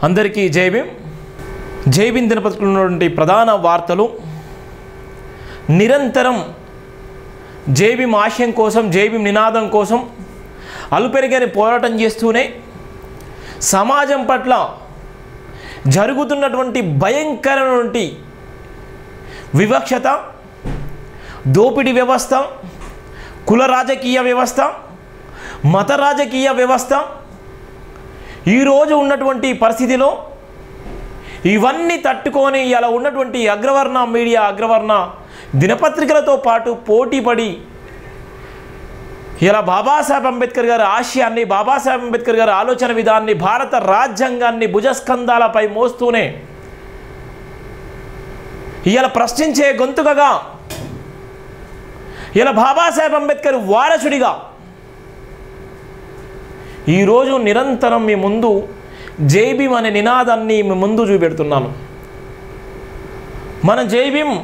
అందరికీ జై భీమ్. జై భీమ్ దినపత్రికలో ఉన్నటువంటి ప్రధాన వార్తలు. నిరంతరం జై భీమ్ ఆశయం కోసం, జై భీమ్ నినాదం కోసం అలుపెరగని పోరాటం చేస్తూనే సమాజం పట్ల జరుగుతున్నటువంటి భయంకరమైనటువంటి వివక్షత, దోపిడీ వ్యవస్థ, కుల రాజకీయ వ్యవస్థ, మత రాజకీయ వ్యవస్థ, ఈరోజు ఉన్నటువంటి పరిస్థితిలో ఇవన్నీ తట్టుకొని ఇలా ఉన్నటువంటి అగ్రవర్ణ మీడియా, అగ్రవర్ణ దినపత్రికలతో పాటు పోటీపడి ఇలా బాబాసాహెబ్ అంబేద్కర్ గారి ఆశయాన్ని, బాబాసాహెబ్ అంబేద్కర్ గారి ఆలోచన విధానాన్ని, భారత రాజ్యాంగాన్ని భుజస్కంధాలపై మోస్తూనే ఇలా ప్రశ్నించే గొంతుకగా, ఇలా బాబాసాహెబ్ అంబేద్కర్ వారసుడిగా ఈరోజు నిరంతరం మీ ముందు జై భీమ్ అనే నినాదాన్ని మీ ముందు చూపెడుతున్నాను. మన జై భీమ్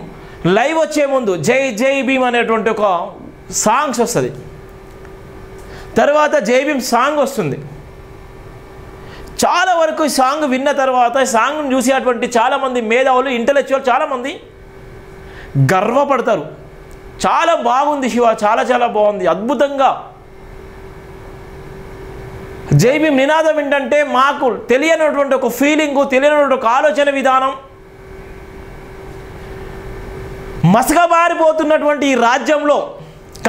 లైవ్ వచ్చే ముందు జై జై భీమ్ అనేటువంటి ఒక సాంగ్స్ వస్తుంది, తర్వాత జై భీమ్ సాంగ్ వస్తుంది. చాలా వరకు ఈ సాంగ్ విన్న తర్వాత ఈ సాంగ్ను చూసేటువంటి చాలామంది మేధావులు, ఇంటలెక్చువల్ చాలామంది గర్వపడతారు. చాలా బాగుంది శివ, చాలా చాలా బాగుంది, అద్భుతంగా. జై భీమ్ నినాదం ఏంటంటే మాకు తెలియనటువంటి ఒక ఫీలింగు, తెలియనటువంటి ఒక ఆలోచన విధానం, మసకబారిపోతున్నటువంటి ఈ రాజ్యంలో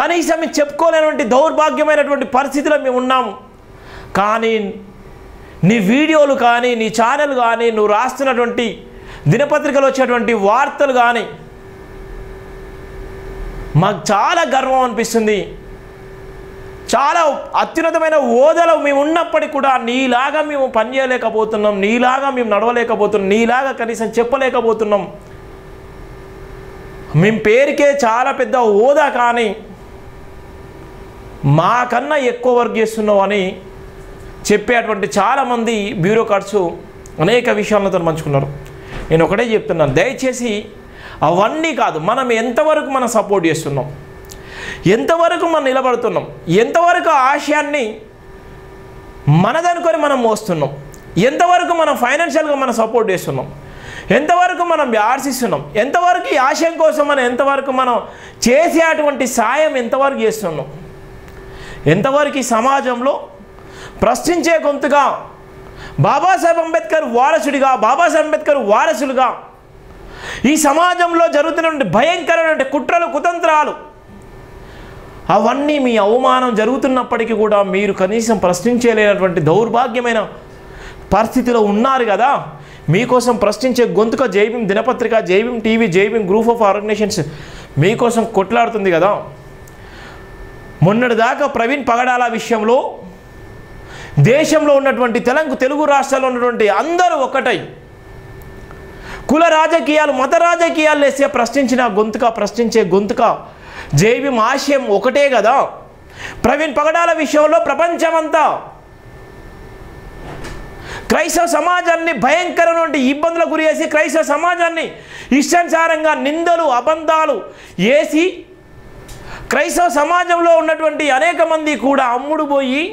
కనీసం మేము చెప్పుకోలేనటువంటి దౌర్భాగ్యమైనటువంటి పరిస్థితిలో మేము ఉన్నాము. కానీ నీ వీడియోలు కానీ, నీ ఛానల్ కానీ, నువ్వు రాస్తున్నటువంటి దినపత్రికలు వచ్చేటువంటి వార్తలు కానీ మాకు చాలా గర్వం అనిపిస్తుంది. చాలా అత్యున్నతమైన హోదాలో మేము ఉన్నప్పటికీ కూడా నీలాగా మేము పనిచేయలేకపోతున్నాం, నీలాగా మేము నడవలేకపోతున్నాం, నీలాగా కనీసం చెప్పలేకపోతున్నాం. మేము పేరుకే చాలా పెద్ద హోదా కానీ మాకన్నా ఎక్కువ వర్క్ చేస్తున్నావు అని చెప్పేటువంటి చాలామంది బ్యూరోక్రాట్స్ అనేక విషయాలతో పంచుకున్నారు. నేను ఒకటే చెప్తున్నాను, దయచేసి అవన్నీ కాదు, మనం ఎంతవరకు మనం సపోర్ట్ చేస్తున్నాం, ఎంతవరకు మనం నిలబడుతున్నాం, ఎంతవరకు ఆశయాన్ని మనదనుకొని మనం మోస్తున్నాం, ఎంతవరకు మనం ఫైనాన్షియల్గా మనం సపోర్ట్ చేస్తున్నాం, ఎంతవరకు మనం ఆశిస్తున్నాం, ఎంతవరకు ఈ ఆశయం కోసం మనం ఎంతవరకు మనం చేసేటువంటి సాయం ఎంతవరకు చేస్తున్నాం, ఎంతవరకు ఈ సమాజంలో ప్రశ్నించే గొంతుగా బాబాసాహెబ్ అంబేద్కర్ వారసుడిగా, బాబాసాహెబ్ అంబేద్కర్ వారసులుగా ఈ సమాజంలో జరుగుతున్నటువంటి భయంకరమైన కుట్రలు, కుతంత్రాలు అవన్నీ మీ అవమానం జరుగుతున్నప్పటికీ కూడా మీరు కనీసం ప్రశ్నించలేనటువంటి దౌర్భాగ్యమైన పరిస్థితిలో ఉన్నారు కదా. మీకోసం ప్రశ్నించే గొంతుక జై భీమ్ దినపత్రిక, జై భీమ్ టీవీ, జై భీమ్ గ్రూప్ ఆఫ్ ఆర్గనైజేషన్స్ మీకోసం కొట్లాడుతుంది కదా. మొన్నటిదాకా ప్రవీణ్ పగడాల విషయంలో దేశంలో ఉన్నటువంటి తెలుగు రాష్ట్రాల్లో ఉన్నటువంటి అందరూ ఒకటై కుల రాజకీయాలు, మత రాజకీయాలు వేసే ప్రశ్నించిన గొంతుక, ప్రశ్నించే గొంతుక జై భీమ్ ఆశయం ఒకటే కదా. ప్రవీణ్ పగడాల విషయంలో ప్రపంచమంతా క్రైస్తవ సమాజాన్ని భయంకరమైన ఇబ్బందులకు గురి చేసి, క్రైస్తవ సమాజాన్ని ఇష్టానుసారంగా నిందలు, అబద్ధాలు వేసి క్రైస్తవ సమాజంలో ఉన్నటువంటి అనేక మంది కూడా అమ్ముడు పోయి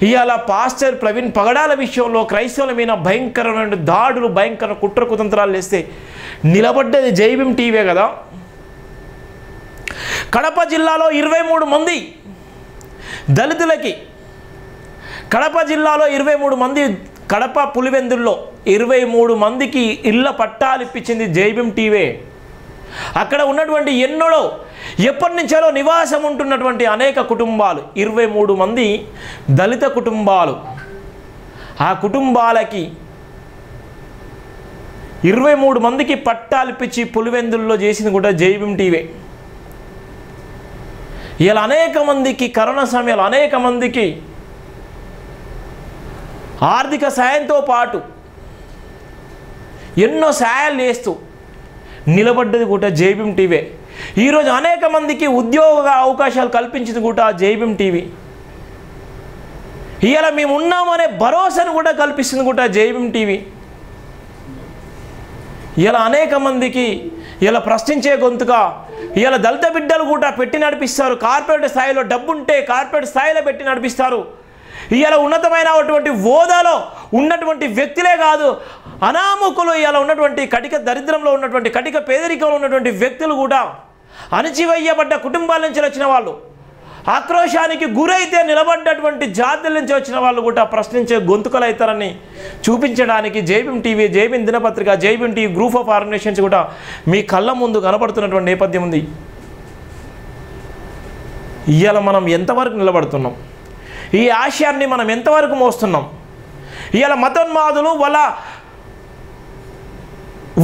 ఇవాళ పాస్టర్ ప్రవీణ్ పగడాల విషయంలో క్రైస్తవుల మీద భయంకరమైన దాడులు, భయంకర కుట్ర కుతంత్రాలు వేస్తే నిలబడ్డది జై భీమ్ టీవీ కదా. కడప జిల్లాలో 23 మంది దళితులకి, కడప జిల్లాలో 23 మంది, కడప పులివెందుల్లో 23 మందికి ఇళ్ళ పట్టాలు ఇప్పించింది జై భీమ్ టీవీ. అక్కడ ఉన్నటువంటి ఎన్నడో ఎప్పటి నుంచో నివాసం ఉంటున్నటువంటి అనేక కుటుంబాలు, 23 మంది దళిత కుటుంబాలు, ఆ కుటుంబాలకి 23 మందికి పట్టాలు ఇప్పించి పులివెందుల్లో చేసింది కూడా జై భీమ్ టీవీ. ఇలా అనేక మందికి కరోనా సమయంలో అనేక మందికి ఆర్థిక సాయంతో పాటు ఎన్నో సాయాలు చేస్తూ నిలబడ్డది కూడా జై భీమ్ టీవీ. ఈరోజు అనేక మందికి ఉద్యోగ అవకాశాలు కల్పించింది కూడా జై భీమ్ టీవీ. ఇలా మేము ఉన్నామనే భరోసాను కూడా కల్పిస్తుంది కూడా జై భీమ్ టీవీ. ఇలా అనేక మందికి ఇలా ప్రశ్నించే గొంతుగా ఇలా దళిత బిడ్డలు కూడా పెట్టి నడిపిస్తారు. కార్పొరేట్ స్థాయిలో డబ్బుంటే కార్పొరేట్ స్థాయిలో పెట్టి నడిపిస్తారు. ఇవాళ ఉన్నతమైనటువంటి హోదాలో ఉన్నటువంటి వ్యక్తులే కాదు, అనామకులు ఇవాళ ఉన్నటువంటి కటిక దరిద్రంలో ఉన్నటువంటి కటిక పేదరికంలో ఉన్నటువంటి వ్యక్తులు కూడా, అణచివేయబడ్డ కుటుంబాల నుంచి వచ్చిన వాళ్ళు, ఆక్రోశానికి గురైతే నిలబడ్డటువంటి జాతుల నుంచి వచ్చిన వాళ్ళు కూడా ప్రశ్నించే గొంతుకలు అవుతారని చూపించడానికి జైభీం టీవీ, జైభీం దినపత్రిక, Jai Bhim TV group of organisations కూడా మీ కళ్ళ ముందు కనబడుతున్నటువంటి నేపథ్యం ఉంది. ఇవాళ మనం ఎంతవరకు నిలబడుతున్నాం? ఈ ఆశయాన్ని మనం ఎంతవరకు మోస్తున్నాం? ఇవాళ మతోన్మాదులు వాళ్ళ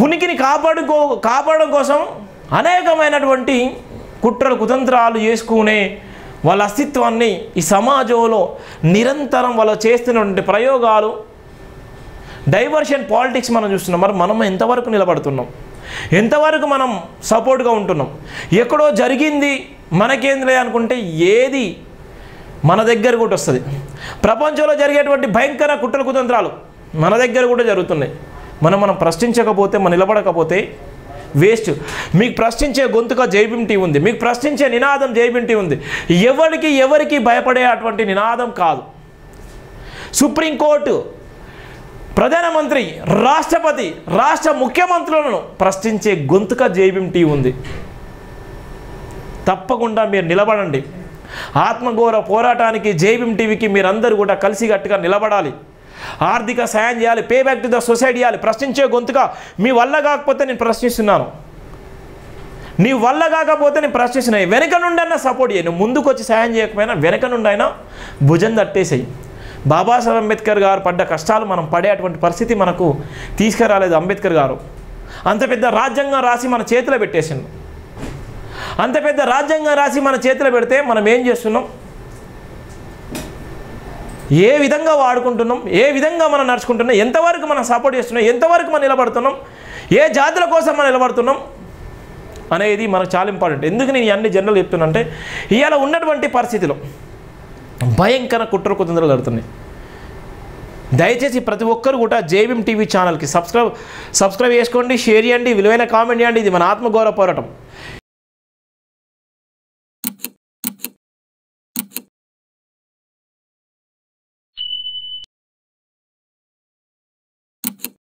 ఉనికిని కాపాడడం కోసం అనేకమైనటువంటి కుట్రలు కుతంత్రాలు చేసుకునే వాళ్ళ అస్తిత్వాన్ని ఈ సమాజంలో నిరంతరం వాళ్ళు చేస్తున్నటువంటి ప్రయోగాలు, డైవర్షన్ పాలిటిక్స్ మనం చూస్తున్నాం. మరి మనం ఎంతవరకు నిలబడుతున్నాం? ఎంతవరకు మనం సపోర్ట్గా ఉంటున్నాం? ఎక్కడో జరిగింది మనకేందిలే అనుకుంటే ఏది మన దగ్గర కూడా వస్తుంది. ప్రపంచంలో జరిగేటువంటి భయంకర కుట్రల కుతంత్రాలు మన దగ్గర కూడా జరుగుతున్నాయి. మనం ప్రశ్నించకపోతే, మనం నిలబడకపోతే వేస్ట్. మీకు ప్రశ్నించే గొంతుగా జైభీం టీవీ ఉంది, మీకు ప్రశ్నించే నినాదం జైభీం టీవీ ఉంది. ఎవరికి భయపడే అటువంటి నినాదం కాదు. సుప్రీంకోర్టు, ప్రధానమంత్రి, రాష్ట్రపతి, రాష్ట్ర ముఖ్యమంత్రులను ప్రశ్నించే గొంతుగా జైభీం టీవీ ఉంది. తప్పకుండా మీరు నిలబడండి. ఆత్మగౌరవ పోరాటానికి జైభీం టీవీకి మీరందరూ కూడా కలిసికట్టుగా నిలబడాలి. ఆర్థిక సాయం చేయాలి, pay back to the society చేయాలి. ప్రశ్నించే గొంతుగా మీ వల్ల కాకపోతే నేను ప్రశ్నిస్తున్నాను, నీ వల్ల కాకపోతే నేను ప్రశ్నిస్తున్నాను. వెనక నుండి అయినా సపోర్ట్ చేయి. నువ్వు ముందుకు వచ్చి సాయం చేయకపోయినా వెనక నుండి అయినా భుజం తట్టేసేయి. బాబాసాహెబ్ అంబేద్కర్ గారు పడ్డ కష్టాలు మనం పడేటువంటి పరిస్థితి మనకు తీసుకురాలేదు అంబేద్కర్ గారు. అంత పెద్ద రాజ్యాంగం రాసి మన చేతిలో పెట్టేసిండు. అంత పెద్ద రాజ్యాంగం రాసి మన చేతిలో పెడితే మనం ఏం చేస్తున్నాం? ఏ విధంగా వాడుకుంటున్నాం? ఏ విధంగా మనం నడుచుకుంటున్నాం? ఎంతవరకు మనం సపోర్ట్ చేస్తున్నాం? ఎంతవరకు మనం నిలబడుతున్నాం? ఏ జాతుల కోసం మనం నిలబడుతున్నాం అనేది మనకు చాలా ఇంపార్టెంట్. ఎందుకు నేను అన్ని జనరల్ చెప్తున్నా అంటే, ఇవాళ ఉన్నటువంటి పరిస్థితిలో భయంకర కుట్ర కుతంత్రాలు జరుగుతున్నాయి. దయచేసి ప్రతి ఒక్కరు కూడా జైభీం టీవీ ఛానల్కి సబ్స్క్రైబ్ చేసుకోండి, షేర్ చేయండి, విలువైన కామెంట్ చేయండి. ఇది మన ఆత్మగౌరవ పోరాటం.